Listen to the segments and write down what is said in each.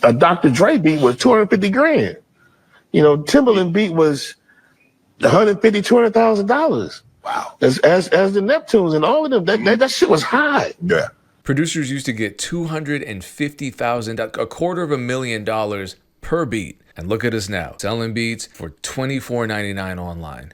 a Dr. Dre beat was 250 grand. You know, Timberland beat was $150,000, $200,000. Wow. As the Neptunes and all of them, that shit was high. Yeah. Producers used to get $250,000, $250,000 per beat. And look at us now, selling beats for $24.99 online.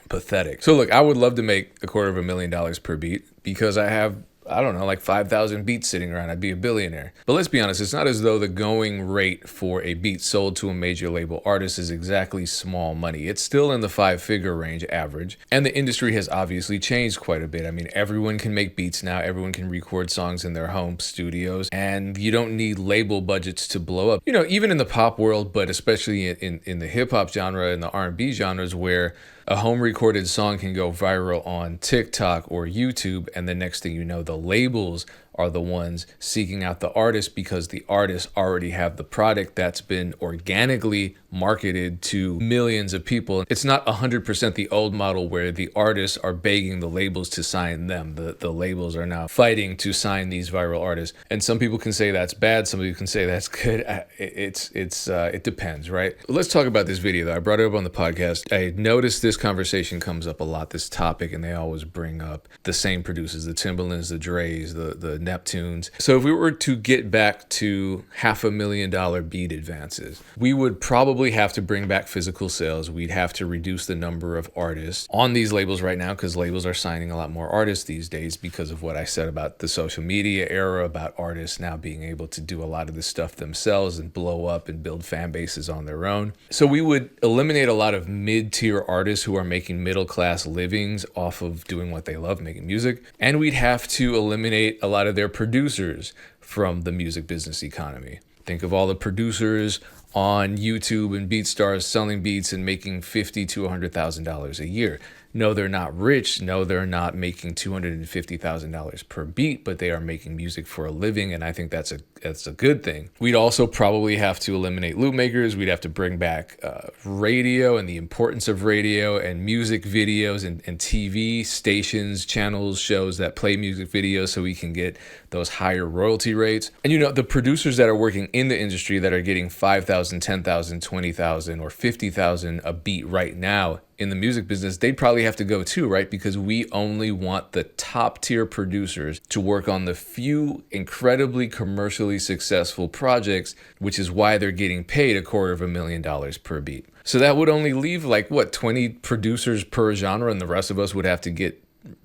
Pathetic. So look, I would love to make $250,000 per beat because I have, I don't know, like 5,000 beats sitting around. I'd be a billionaire. But let's be honest, it's not as though the going rate for a beat sold to a major label artist is exactly small money. It's still in the 5-figure range average. And the industry has obviously changed quite a bit. I mean, everyone can make beats now. Everyone can record songs in their home studios. And you don't need label budgets to blow up. You know, even in the pop world, but especially in the hip hop genre and the R&B genres where a home recorded song can go viral on TikTok or YouTube, and the next thing you know, the labels are the ones seeking out the artist because the artists already have the product that's been organically marketed to millions of people. It's not 100% the old model where the artists are begging the labels to sign them. The labels are now fighting to sign these viral artists. And some people can say that's bad. Some people can say that's good. It depends, right? Let's talk about this video though. I brought it up on the podcast. I noticed this conversation comes up a lot, this topic, and they always bring up the same producers, the Timberlands, the Dre's, the Neptunes. So if we were to get back to $500,000 beat advances, we would probably have to bring back physical sales. We'd have to reduce the number of artists on these labels right now because labels are signing a lot more artists these days because of what I said about the social media era, about artists now being able to do a lot of this stuff themselves and blow up and build fan bases on their own. So we would eliminate a lot of mid-tier artists who are making middle-class livings off of doing what they love, making music. And we'd have to eliminate a lot of their producers from the music business economy. Think of all the producers on YouTube and BeatStars selling beats and making $50,000 to $100,000 a year. No, they're not rich. No, they're not making $250,000 per beat, but they are making music for a living, and I think that's a good thing. We'd also probably have to eliminate loop makers. We'd have to bring back radio and the importance of radio and music videos and TV stations, channels, shows that play music videos so we can get those higher royalty rates. And you know, the producers that are working in the industry that are getting $5,000, $10,000, $20,000, or $50,000 a beat right now in the music business, they'd probably have to go too, right? Because we only want the top tier producers to work on the few incredibly commercially successful projects, which is why they're getting paid $250,000 per beat. So that would only leave like what, 20 producers per genre, and the rest of us would have to get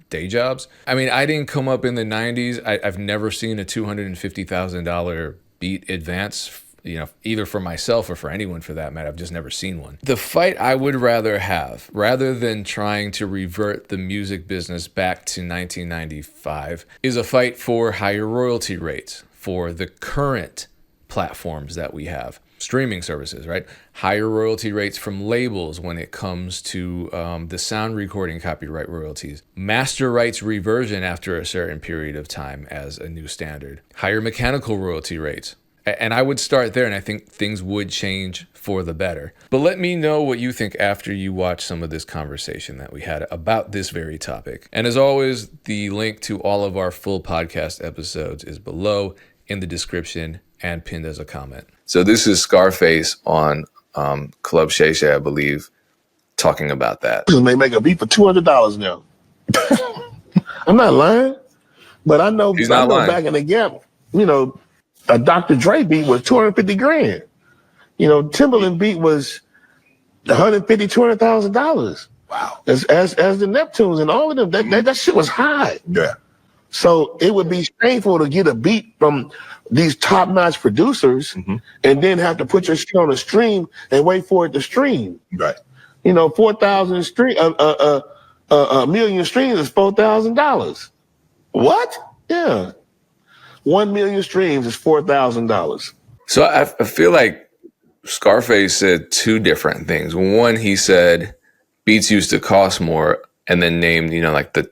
day jobs. I mean, I didn't come up in the 90s. I've never seen a $250,000 beat advance, you know, either for myself or for anyone for that matter. I've just never seen one. The fight I would rather have, rather than trying to revert the music business back to 1995, is a fight for higher royalty rates for the current platforms that we have. Streaming services, right? Higher royalty rates from labels when it comes to the sound recording copyright royalties. Master rights reversion after a certain period of time as a new standard. Higher mechanical royalty rates. And I would start there, and I think things would change for the better. But let me know what you think after you watch some of this conversation that we had about this very topic. And as always, the link to all of our full podcast episodes is below in the description and pinned as a comment. So this is Scarface on Club Shay Shay, I believe, talking about that. They make a beat for $200 now. I'm not lying, but I know back in the gap, you know, a Dr. Dre beat was 250 grand. You know, Timberland beat was $150,000, $200,000. Wow. As the Neptunes and all of them, that shit was high. Yeah. So it would be shameful to get a beat from these top-notch producers and then have to put your shit on a stream and wait for it to stream. Right. You know, 4,000 stream, a million streams is $4,000. What? Yeah. 1 million streams is $4,000. So I feel like Scarface said two different things. One, he said beats used to cost more, and then named, you know, like the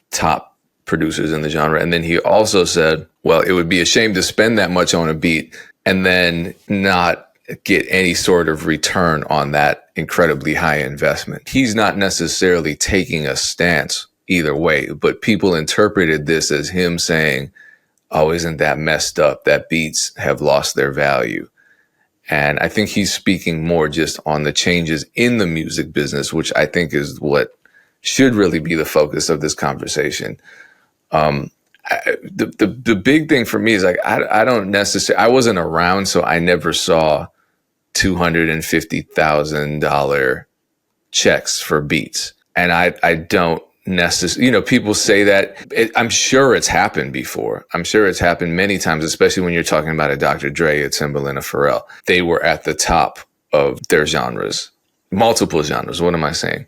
top producers in the genre. And then he also said, well, it would be a shame to spend that much on a beat and then not get any sort of return on that incredibly high investment. He's not necessarily taking a stance either way, but people interpreted this as him saying, oh, isn't that messed up that beats have lost their value? And I think he's speaking more just on the changes in the music business, which I think is what should really be the focus of this conversation. The big thing for me is like, I don't necessarily, I wasn't around, so I never saw $250,000 checks for beats. And I don't necessarily, people say that. I'm sure it's happened before. I'm sure it's happened many times, especially when you're talking about a Dr. Dre, a Timbaland, a Pharrell. They were at the top of their genres, multiple genres. What am I saying?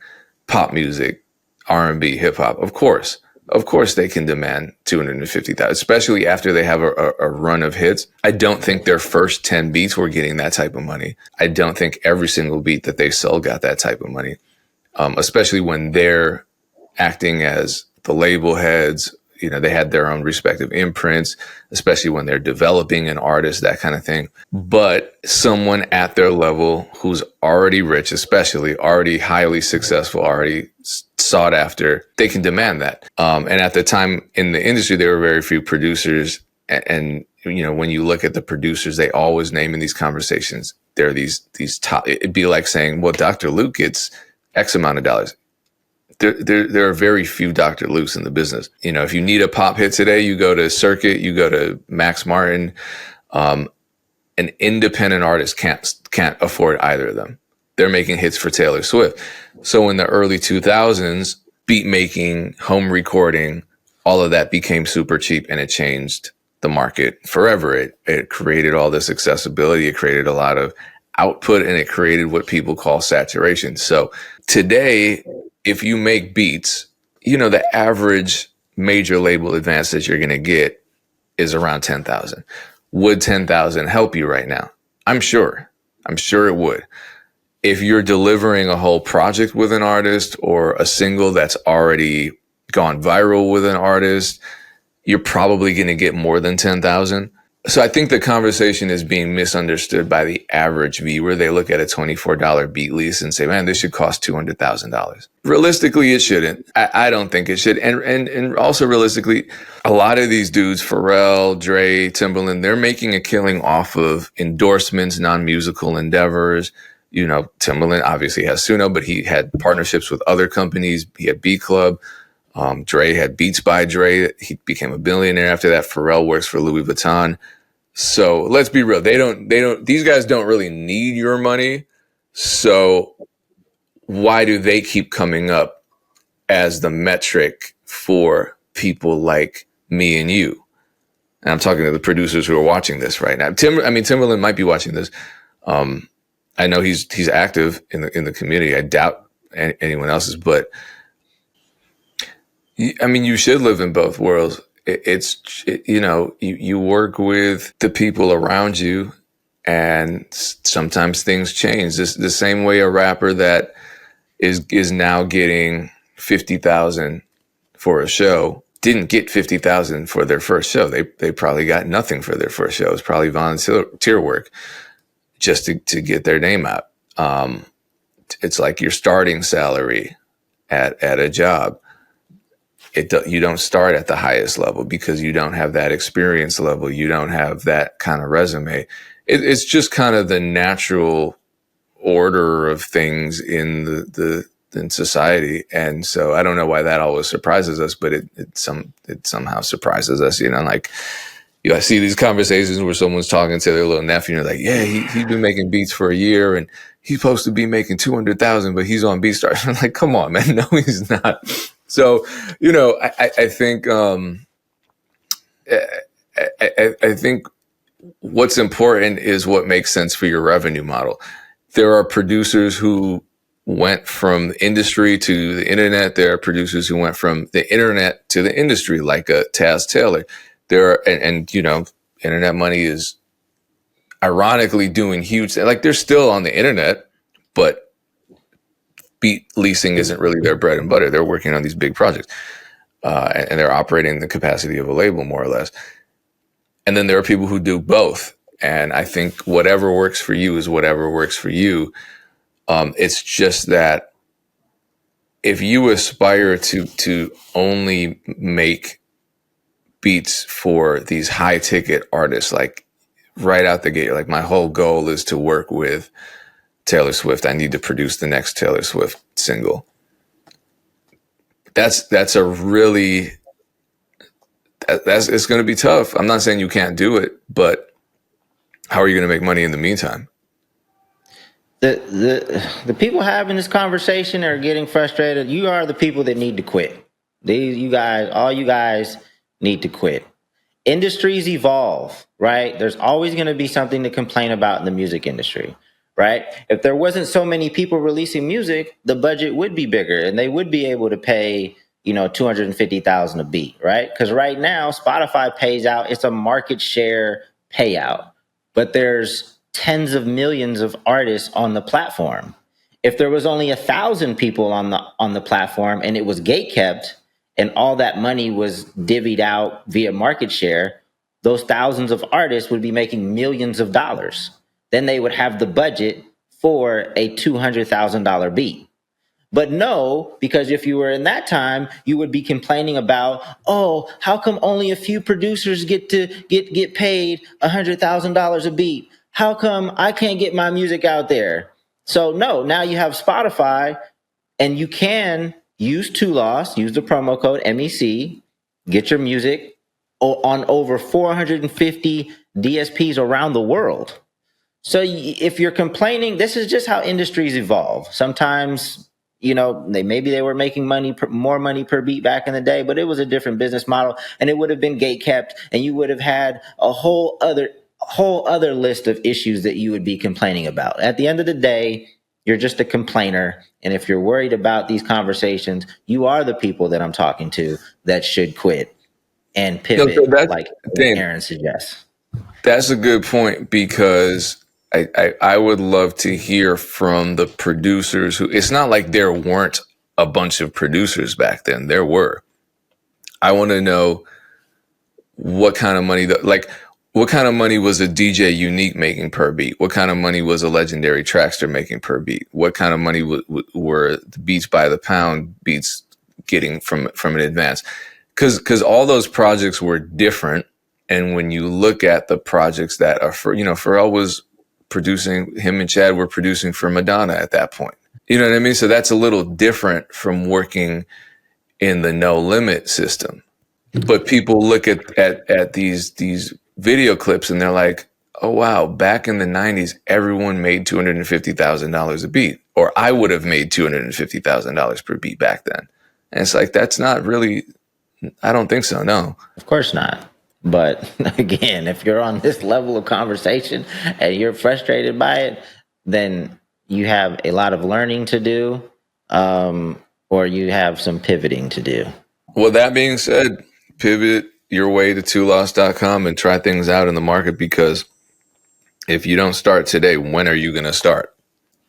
Pop music, R&B, hip hop. Of course they can demand $250,000, especially after they have a run of hits. I don't think their first 10 beats were getting that type of money. I don't think every single beat that they sold got that type of money, especially when they're acting as the label heads. They had their own respective imprints, especially when they're developing an artist, that kind of thing. But someone at their level who's already rich, especially already highly successful, already sought after, they can demand that. And at the time in the industry, there were very few producers. And when you look at the producers, they always name in these conversations, they're these top. It'd be like saying, well, Dr. Luke gets X amount of dollars. There are very few Dr. Luke's in the business. If you need a pop hit today, you go to Circuit, you go to Max Martin. An independent artist can't afford either of them. They're making hits for Taylor Swift. So in the early 2000s, beat making, home recording, all of that became super cheap, and it changed the market forever. It created all this accessibility. It created a lot of output, and it created what people call saturation. So today, if you make beats, the average major label advance that you're going to get is around 10,000. Would 10,000 help you right now? I'm sure it would. If you're delivering a whole project with an artist or a single that's already gone viral with an artist, you're probably going to get more than 10,000. So I think the conversation is being misunderstood by the average viewer. They look at a $24 beat lease and say, man, this should cost $200,000. Realistically, it shouldn't. I don't think it should. And also realistically, a lot of these dudes, Pharrell, Dre, Timbaland, they're making a killing off of endorsements, non-musical endeavors. Timbaland obviously has Suno, but he had partnerships with other companies. He had Beat Club. Dre had Beats by Dre. He became a billionaire after that. Pharrell works for Louis Vuitton. So let's be real. These guys don't really need your money. So why do they keep coming up as the metric for people like me and you? And I'm talking to the producers who are watching this right now. Timbaland might be watching this. I know he's active in the community. I doubt anyone else is, but you should live in both worlds. You work with the people around you, and sometimes things change. The same way a rapper that is now getting 50,000 for a show didn't get 50,000 for their first show. They probably got nothing for their first show. It's probably volunteer work just to get their name out. It's like your starting salary at a job. You don't start at the highest level because you don't have that experience level. You don't have that kind of resume. It's just kind of the natural order of things in in society. And so I don't know why that always surprises us, but it somehow surprises us. I see these conversations where someone's talking to their little nephew and they're like, yeah, he's been making beats for a year and he's supposed to be making 200,000, but he's on BeatStars. I'm like, come on, man. No, he's not. So, I think, I think what's important is what makes sense for your revenue model. There are producers who went from the industry to the internet. There are producers who went from the internet to the industry, like a Taz Taylor. Internet money is ironically doing huge. Like they're still on the internet, but beat leasing isn't really their bread and butter. They're working on these big projects, and they're operating the capacity of a label more or less. And then there are people who do both. And I think whatever works for you is whatever works for you. It's just that if you aspire to only make beats for these high ticket artists, like right out the gate. Like my whole goal is to work with Taylor Swift. I need to produce the next Taylor Swift single. That's a really, it's going to be tough. I'm not saying you can't do it, but how are you going to make money in the meantime? The people having this conversation are getting frustrated. You are the people that need to quit. All you guys need to quit. Industries evolve, right? There's always going to be something to complain about in the music industry, right? If there wasn't so many people releasing music, the budget would be bigger and they would be able to pay, $250,000 a beat, right? Because right now Spotify pays out, it's a market share payout, but there's tens of millions of artists on the platform. If there was only 1,000 people on the platform and it was gate kept and all that money was divvied out via market share, those thousands of artists would be making millions of dollars. Then they would have the budget for a $200,000 beat. But no, because if you were in that time, you would be complaining about, oh, how come only a few producers get paid $100,000 a beat? How come I can't get my music out there? So no, now you have Spotify and you can use Tulos, use the promo code MEC, get your music on over 450 DSPs around the world. So if you're complaining, this is just how industries evolve. Sometimes, maybe they were making more money per beat back in the day, but it was a different business model and it would have been gate kept and you would have had a whole other list of issues that you would be complaining about. At the end of the day, you're just a complainer. And if you're worried about these conversations, you are the people that I'm talking to that should quit and pivot, like Aaron suggests. That's a good point, because I would love to hear from the producers who, it's not like there weren't a bunch of producers back then. There were. I want to know what kind of money, what kind of money was a DJ Unique making per beat? What kind of money was a Legendary Trackster making per beat? What kind of money were the Beats by the Pound beats getting from an advance? Because all those projects were different. And when you look at the projects that are Pharrell was producing, him and Chad were producing for Madonna at that point. You know what I mean? So that's a little different from working in the No Limit system. But people look at these video clips and they're like, oh, wow, back in the 90s, everyone made $250,000 a beat, or I would have made $250,000 per beat back then. And it's like, that's not really, I don't think so, no. Of course not. But again, if you're on this level of conversation and you're frustrated by it, then you have a lot of learning to do, or you have some pivoting to do. Well, that being said, pivot your way to tulos.com and try things out in the market, because if you don't start today, when are you going to start?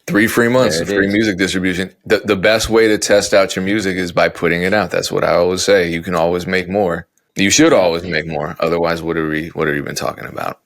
3 free months of free music distribution. The best way to test out your music is by putting it out. That's what I always say. You can always make more. You should always make more. Otherwise, what are we even talking about?